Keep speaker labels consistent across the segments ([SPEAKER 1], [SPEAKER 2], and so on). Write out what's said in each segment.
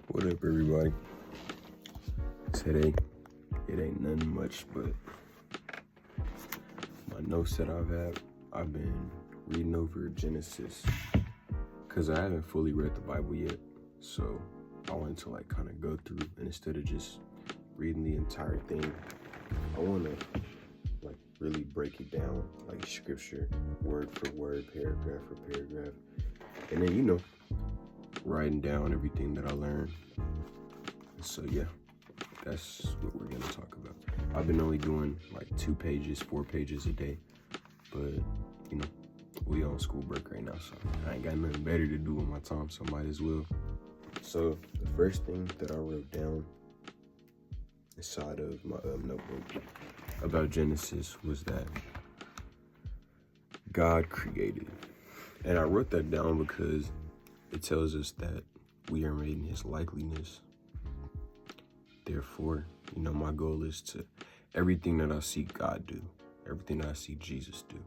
[SPEAKER 1] What up, everybody? Today, it ain't nothing much, but my notes that I've been reading over Genesis, because I haven't fully read the Bible yet, so I wanted to kind of go through, and instead of just reading the entire thing, I want to really break it down, like scripture, word for word, paragraph for paragraph, and then, writing down everything that I learned. So yeah, that's what we're gonna talk about. I've been only doing 2 pages, 4 pages a day, but we on school break right now, so I ain't got nothing better to do with my time, so might as well. So the first thing that I wrote down inside of my notebook about Genesis was that God created. And I wrote that down because it tells us that we are made in his likeness. Therefore, my goal is to, everything that I see God do, everything that I see Jesus do,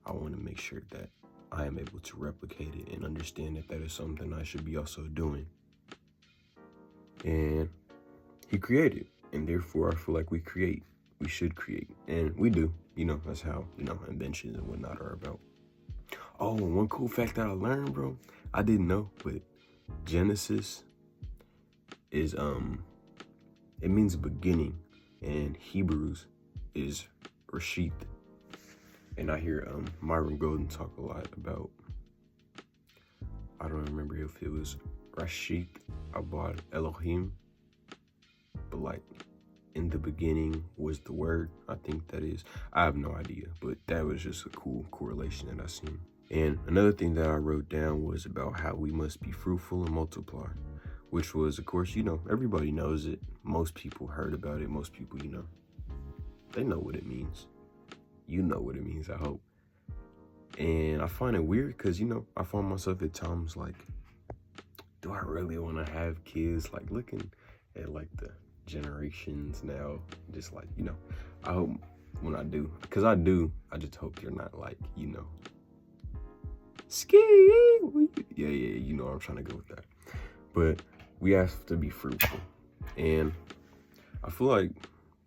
[SPEAKER 1] I want to make sure that I am able to replicate it and understand that that is something I should be also doing. And he created, and therefore I feel like we should create, and we do. That's how, inventions and whatnot are about. Oh, one cool fact that I learned, bro, I didn't know, but Genesis is, it means beginning, and Hebrews is Reshith. And I hear Myron Golden talk a lot about, I don't remember if it was Reshith Abad Elohim, but in the beginning was the word. I think that is, I have no idea, but that was just a cool correlation that I seen. And another thing that I wrote down was about how we must be fruitful and multiply, which was, of course, everybody knows it. Most people heard about it. Most people, they know what it means. You know what it means, I hope. And I find it weird because, I find myself at times do I really want to have kids? Looking at the generations now, just I hope when I do, because I do, I just hope they're not ski. Yeah, you know where I'm trying to go with that. But we have to be fruitful, and I feel like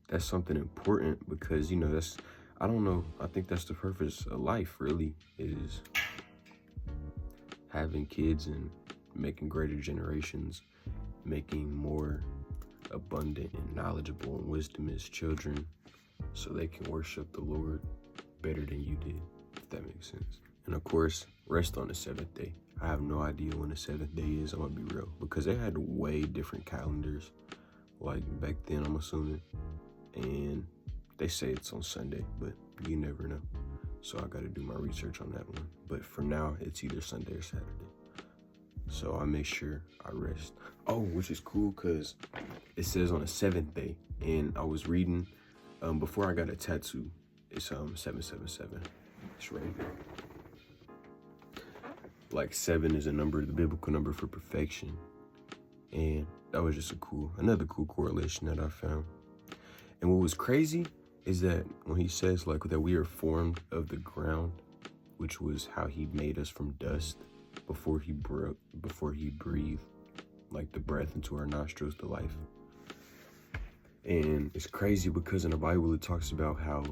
[SPEAKER 1] that's something important because that's, I don't know, I think that's the purpose of life, really, is having kids and making greater generations, making more abundant and knowledgeable and wisdomous children so they can worship the Lord better than you did, if that makes sense. And of course, rest on the 7th day. I have no idea when the 7th day is, I'm gonna be real, because they had way different calendars back then, I'm assuming, and they say it's on Sunday, but you never know. So I gotta do my research on that one. But for now, it's either Sunday or Saturday. So I make sure I rest. Oh, which is cool because it says on the 7th day, and I was reading before I got a tattoo. It's 777. It's right here. 7 is a number, the biblical number for perfection, and that was just another cool correlation that I found. And what was crazy is that when he says that we are formed of the ground, which was how he made us from dust before he breathed the breath into our nostrils, the life. And it's crazy because in the Bible it talks about how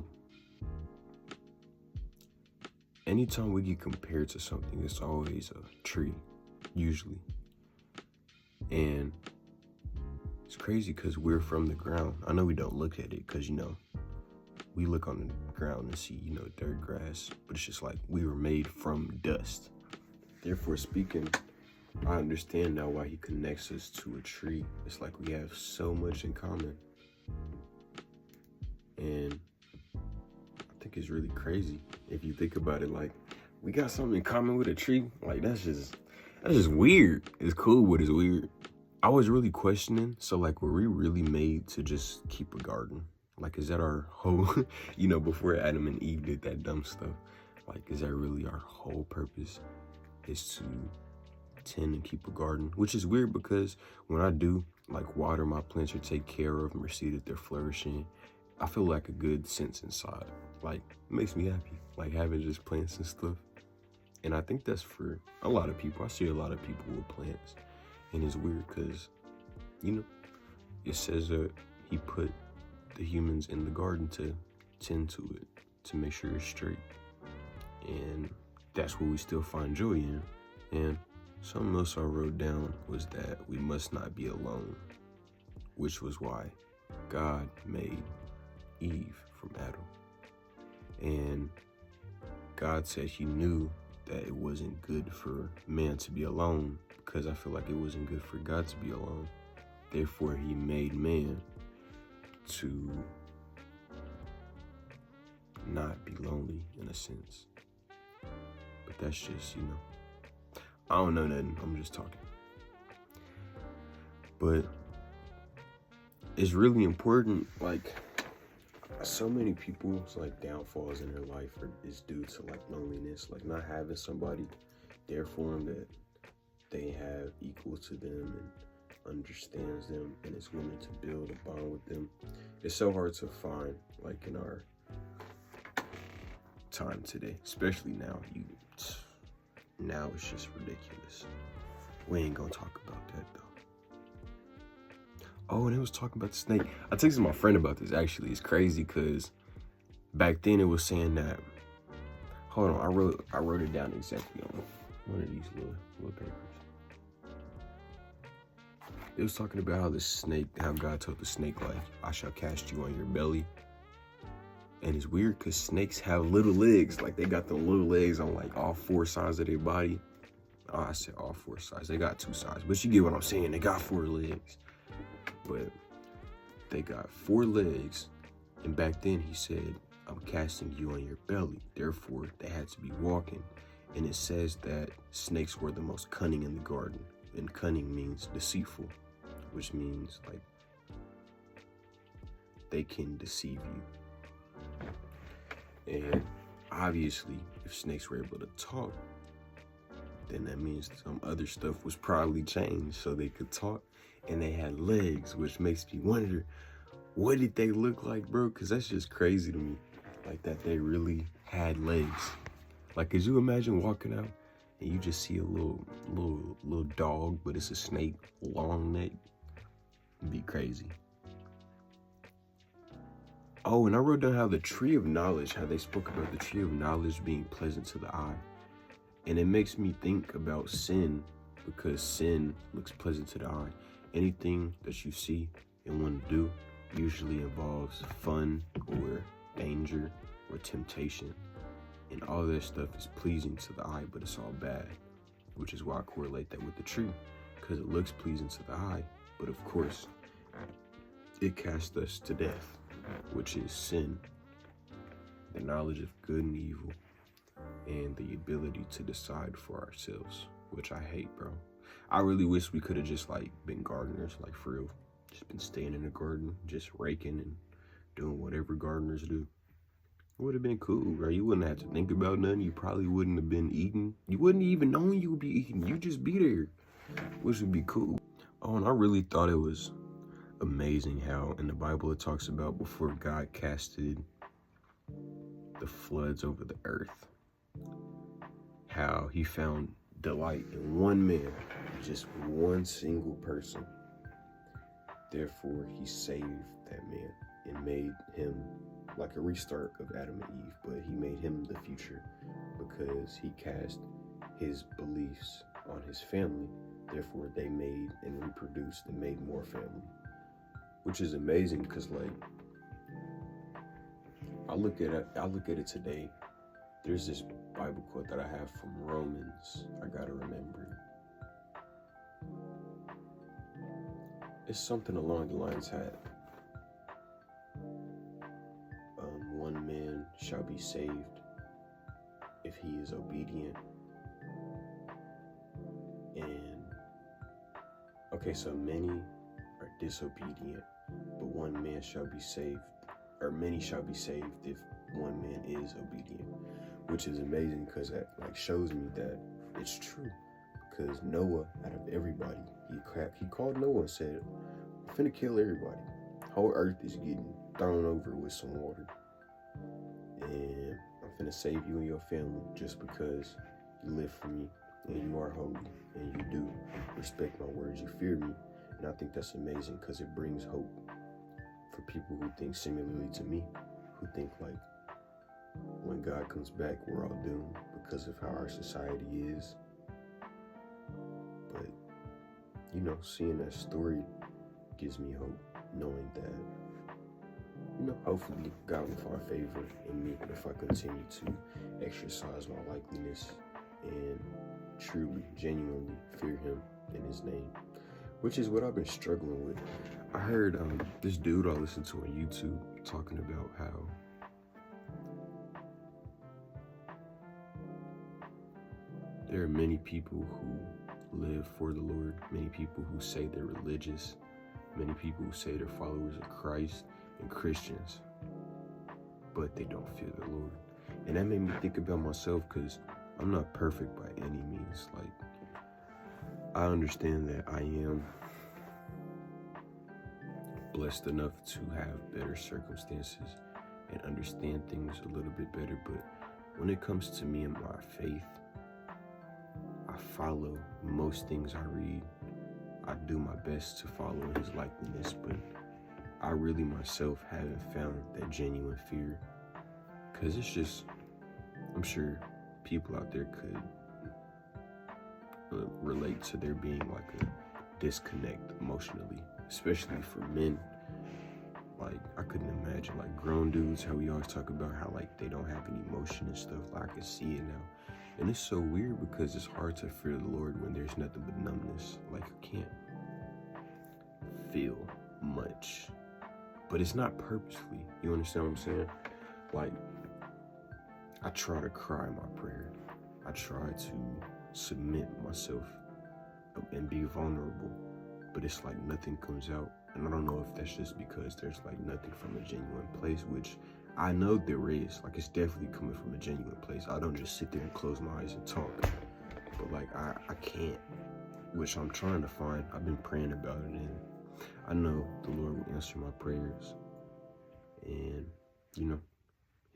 [SPEAKER 1] anytime we get compared to something, it's always a tree, usually. And it's crazy because we're from the ground. I know we don't look at it because, we look on the ground and see, dirt, grass, but it's just we were made from dust. Therefore speaking, I understand now why he connects us to a tree. It's we have so much in common. And I think it's really crazy if you think about it, we got something in common with a tree. That's just weird. It's cool, but it's weird. I was really questioning, so were we really made to just keep a garden? Is that our whole, before Adam and Eve did that dumb stuff, is that really our whole purpose, is to tend and keep a garden? Which is weird because when I do water my plants or take care of them or see that they're flourishing, I feel a good sense inside. It makes me happy, having just plants and stuff. And I think that's for a lot of people. I see a lot of people with plants And it's weird because, you know, it says that he put the humans in the garden to tend to it, to make sure it's straight. And that's what we still find joy in. And something else I wrote down was that we must not be alone, which was why God made Eve from Adam. And God said he knew that it wasn't good for man to be alone, because I feel like it wasn't good for God to be alone. Therefore, he made man to not be lonely in a sense. But that's just, you know, I don't know nothing. I'm just talking. But it's really important, like, so many people's like downfalls in their life is due to like loneliness, like not having somebody there for them that they have equal to them and understands them and is willing to build a bond with them. It's so hard to find, like, in our time today, especially now. Now it's just ridiculous. We ain't gonna talk about that though. Oh, and it was talking about the snake. I texted my friend about this, actually. It's crazy because back then it was saying that, hold on, I wrote it down exactly on one of these little papers. It was talking about how God told the snake, like, I shall cast you on your belly. And it's weird because snakes have little legs. Like, they got them little legs on like all four sides of their body. Oh, I said all four sides. They got two sides, but you get what I'm saying. They got 4 legs. But they got 4 legs, and back then he said, I'm casting you on your belly. Therefore, they had to be walking. And it says that snakes were the most cunning in the garden. And cunning means deceitful, which means like they can deceive you. And obviously, if snakes were able to talk, then that means some other stuff was probably changed so they could talk. And they had legs, which makes me wonder, what did they look like, bro? Because that's just crazy to me, like that they really had legs. Like, could you imagine walking out and you just see a little dog, but it's a snake, long neck? It'd be crazy. Oh, and I wrote down how the tree of knowledge, how they spoke about the tree of knowledge being pleasant to the eye. And it makes me think about sin, because sin looks pleasant to the eye. Anything that you see and want to do usually involves fun or danger or temptation. And all that stuff is pleasing to the eye, but it's all bad, which is why I correlate that with the tree, because it looks pleasing to the eye, but of course, it casts us to death, which is sin, the knowledge of good and evil, and the ability to decide for ourselves, which I hate, bro. I really wish we could have just like been gardeners, like for real. Just been staying in the garden, just raking and doing whatever gardeners do. It would have been cool, bro. You wouldn't have to think about nothing. You probably wouldn't have been eating. You wouldn't even know you would be eating. You just be there, which would be cool. Oh, and I really thought it was amazing how in the Bible it talks about before God casted the floods over the earth, how he found delight in one man, just one single person. Therefore, he saved that man and made him like a restart of Adam and Eve, but he made him the future because he cast his beliefs on his family. Therefore, they made and reproduced and made more family, which is amazing because, like, I look at it today. There's this Bible quote that I have from Romans. I gotta remember. It's something along the lines that one man shall be saved if he is obedient. And okay, so many are disobedient, but one man shall be saved, or many shall be saved if one man is obedient, which is amazing because that like shows me that it's true. Because Noah, out of everybody, he called Noah and said, I'm finna kill everybody. Whole earth is getting thrown over with some water. And I'm finna save you and your family just because you live for me and you are holy and you do respect my words, you fear me. And I think that's amazing because it brings hope for people who think similarly to me, who think like when God comes back, we're all doomed because of how our society is. But, you know, seeing that story gives me hope, knowing that, you know, hopefully God will find favor in me if I continue to exercise my likeliness and truly, genuinely fear him in his name, which is what I've been struggling with. I heard this dude I listened to on YouTube talking about how there are many people who live for the Lord, many people who say they're religious, many people who say they're followers of Christ and Christians, but they don't fear the Lord. And that made me think about myself, because I'm not perfect by any means. Like, I understand that I am blessed enough to have better circumstances and understand things a little bit better, but when it comes to me and my faith, I follow most things I read. I do my best to follow his likeness, but I really myself haven't found that genuine fear, because it's just, I'm sure people out there could relate to there being like a disconnect emotionally, especially for men. Like, I couldn't imagine like grown dudes, how we always talk about how like they don't have any emotion and stuff. Like, I can see it now. And it's so weird because it's hard to fear the Lord when there's nothing but numbness. Like, you can't feel much, but it's not purposefully. You understand what I'm saying? Like, I try to cry my prayer. I try to submit myself and be vulnerable, but it's like nothing comes out. And I don't know if that's just because there's like nothing from a genuine place, which I know there is. Like, it's definitely coming from a genuine place. I don't just sit there and close my eyes and talk, but like I can't, which I'm trying to find. I've been praying about it, and I know the Lord will answer my prayers, and you know,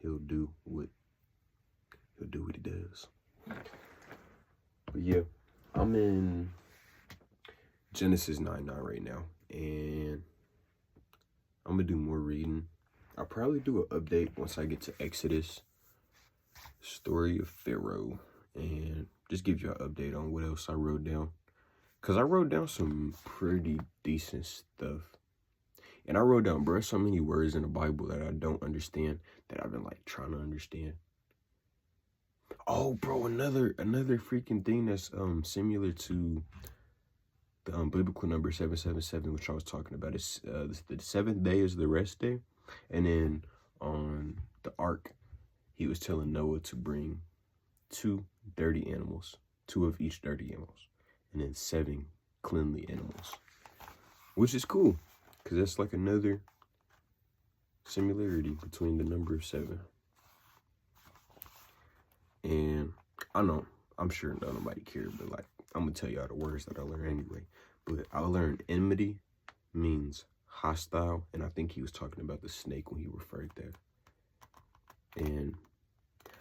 [SPEAKER 1] he'll do what he does. But yeah, I'm in Genesis 9:9 right now, and I'm gonna do more reading. I'll probably do an update once I get to Exodus, story of Pharaoh, and just give you an update on what else I wrote down, because I wrote down some pretty decent stuff. And I wrote down, bro, so many words in the Bible that I don't understand, that I've been like trying to understand. Oh, bro, another freaking thing that's similar to the biblical number 777, which I was talking about, is the seventh day is the rest day. And then on the ark, he was telling Noah to bring 2 dirty animals, 2 of each dirty animals, and then 7 cleanly animals, which is cool, because that's like another similarity between the number of 7. And I know, I'm sure nobody cared, but like, I'm gonna tell y'all the words that I learned anyway. But I learned enmity means hostile, and I think he was talking about the snake when he referred that. And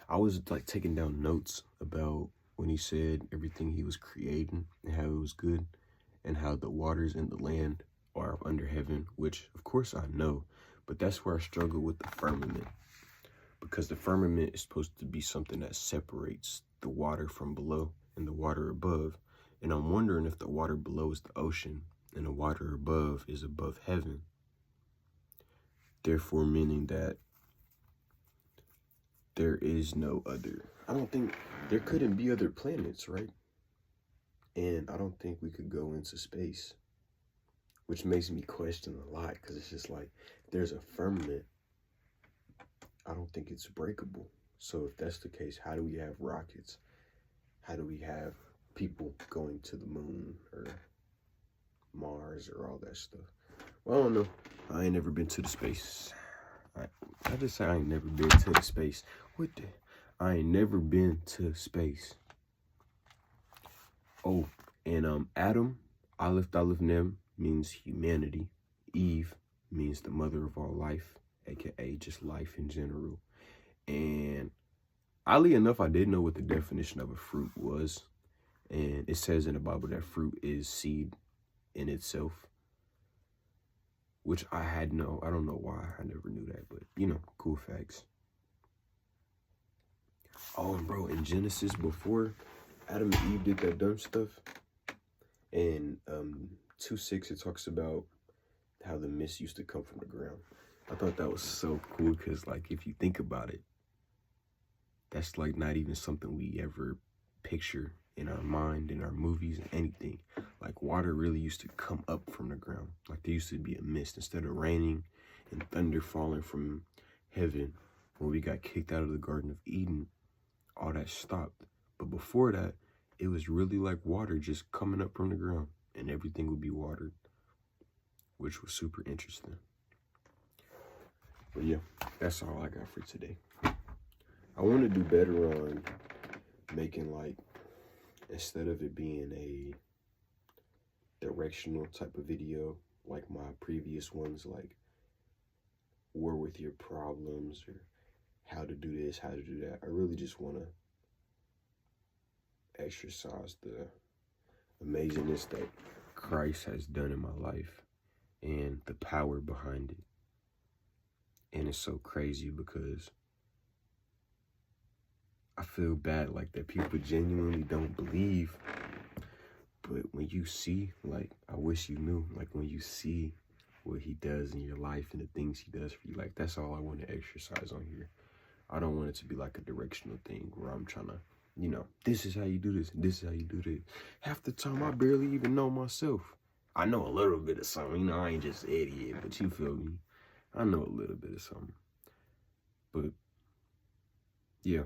[SPEAKER 1] I was like taking down notes about when he said everything he was creating and how it was good, and how the waters in the land are under heaven, which of course I know, but that's where I struggle with the firmament, because the firmament is supposed to be something that separates the water from below and the water above. And I'm wondering if the water below is the ocean and the water above is above heaven. Therefore, meaning that there is no other. I don't think there couldn't be other planets, right? And I don't think we could go into space, which makes me question a lot, because it's just like, there's a firmament, I don't think it's breakable. So if that's the case, how do we have rockets? How do we have people going to the moon or Mars or all that stuff? Well, I don't know. I ain't never been to the space. I just say I ain't never been to the space. I ain't never been to space. Oh, and Adam, Aleph Nem, means humanity. Eve means the mother of all life, aka just life in general. And oddly enough, I didn't know what the definition of a fruit was, And it says in the Bible that fruit is seed in itself, which I don't know why. I never knew that, but you know, cool facts. Oh, and bro, in Genesis, before Adam and Eve did that dumb stuff, and 2:6, it talks about how the mist used to come from the ground. I thought that was so cool because, like, if you think about it, that's like not even something we ever picture in our mind, in our movies, and anything. Like, water really used to come up from the ground. Like, there used to be a mist instead of raining and thunder falling from heaven. When we got kicked out of the Garden of Eden, all that stopped. But before that, it was really like water just coming up from the ground, and everything would be watered, which was super interesting. But yeah, that's all I got for today. I want to do better on making, like, instead of it being a directional type of video like my previous ones, like war with your problems or how to do this, how to do that. I really just want to exercise the amazingness that Christ has done in my life and the power behind it. And it's so crazy because I feel bad, like, that people genuinely don't believe. But when you see, like, I wish you knew, like, when you see what he does in your life and the things he does for you, like, that's all I want to exercise on here. I don't want it to be like a directional thing where I'm trying to, you know, this is how you do this, and this is how you do this. Half the time, I barely even know myself. I know a little bit of something. You know, I ain't just an idiot, but you feel me. I know a little bit of something. But, yeah,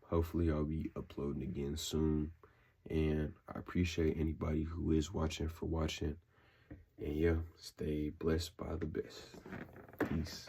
[SPEAKER 1] hopefully I'll be uploading again soon. And I appreciate anybody who is watching for watching. And, yeah, stay blessed by the best. Peace.